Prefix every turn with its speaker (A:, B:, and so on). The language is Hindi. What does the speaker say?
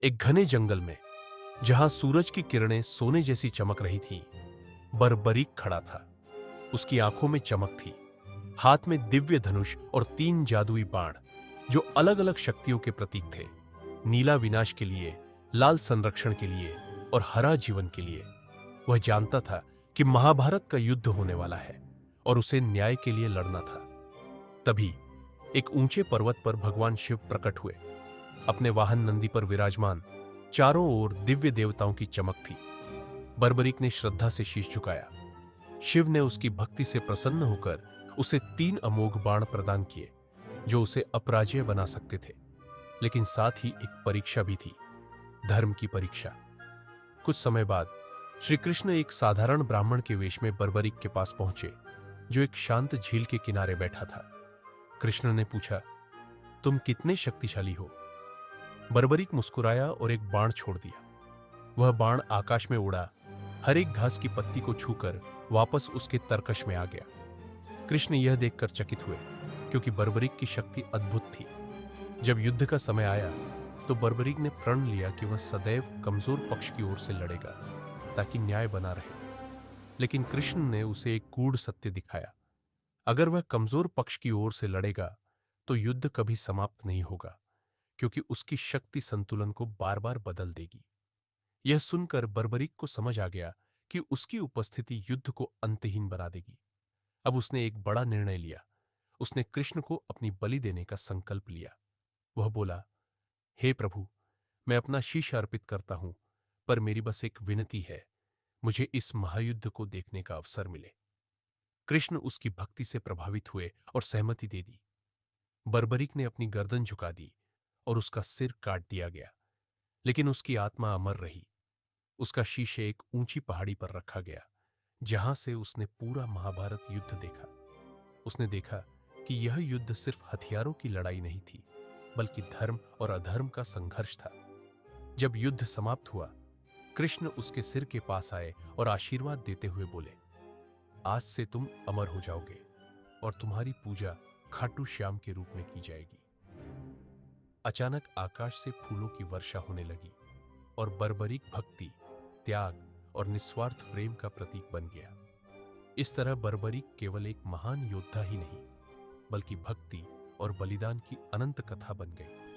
A: एक घने जंगल में, जहां सूरज की किरणें सोने जैसी चमक रही थीं, बर्बरीक खड़ा था। उसकी आंखों में चमक थी, हाथ में दिव्य धनुष और 3 जादुई बाण, जो अलग-अलग शक्तियों के प्रतीक थे। नीला विनाश के लिए, लाल संरक्षण के लिए और हरा जीवन के लिए। वह जानता था कि महाभारत का युद्ध होने वाला है और उसे न्याय के लिए लड़ना था। तभी एक ऊंचे पर्वत पर भगवान शिव प्रकट हुए, अपने वाहन नंदी पर विराजमान। चारों ओर दिव्य देवताओं की चमक थी। बर्बरीक ने श्रद्धा से शीश झुकाया। शिव ने उसकी भक्ति से प्रसन्न होकर उसे 3 अमोघ बाण प्रदान किए, जो उसे अपराजेय बना सकते थे। लेकिन साथ ही एक परीक्षा भी थी, धर्म की परीक्षा। कुछ समय बाद श्री कृष्ण एक साधारण ब्राह्मण के वेश में बर्बरीक के पास पहुंचे, जो एक शांत झील के किनारे बैठा था। कृष्ण ने पूछा, तुम कितने शक्तिशाली हो? बर्बरीक मुस्कुराया और एक बाण छोड़ दिया। वह बाण आकाश में उड़ा, हर एक घास की पत्ती को छूकर वापस उसके तरकश में आ गया। कृष्ण यह देखकर चकित हुए, क्योंकि बर्बरीक की शक्ति अद्भुत थी। जब युद्ध का समय आया, तो बर्बरीक ने प्रण लिया कि वह सदैव कमजोर पक्ष की ओर से लड़ेगा, ताकि न्याय बना रहे। लेकिन कृष्ण ने उसे एक गूढ़ सत्य दिखाया। अगर वह कमजोर पक्ष की ओर से लड़ेगा, तो युद्ध कभी समाप्त नहीं होगा, क्योंकि उसकी शक्ति संतुलन को बार बार बदल देगी। यह सुनकर बर्बरीक को समझ आ गया कि उसकी उपस्थिति युद्ध को अंतहीन बना देगी। अब उसने एक बड़ा निर्णय लिया। उसने कृष्ण को अपनी बलि देने का संकल्प लिया। वह बोला, हे प्रभु, मैं अपना शीश अर्पित करता हूं, पर मेरी बस एक विनती है, मुझे इस महायुद्ध को देखने का अवसर मिले। कृष्ण उसकी भक्ति से प्रभावित हुए और सहमति दे दी। बर्बरीक ने अपनी गर्दन झुका दी और उसका सिर काट दिया गया, लेकिन उसकी आत्मा अमर रही। उसका शीश एक ऊंची पहाड़ी पर रखा गया, जहां से उसने पूरा महाभारत युद्ध देखा। उसने देखा कि यह युद्ध सिर्फ हथियारों की लड़ाई नहीं थी, बल्कि धर्म और अधर्म का संघर्ष था। जब युद्ध समाप्त हुआ, कृष्ण उसके सिर के पास आए और आशीर्वाद देते हुए बोले, आज से तुम अमर हो जाओगे और तुम्हारी पूजा खाटू श्याम के रूप में की जाएगी। अचानक आकाश से फूलों की वर्षा होने लगी और बर्बरीक भक्ति, त्याग और निस्वार्थ प्रेम का प्रतीक बन गया। इस तरह बर्बरीक केवल एक महान योद्धा ही नहीं, बल्कि भक्ति और बलिदान की अनंत कथा बन गई।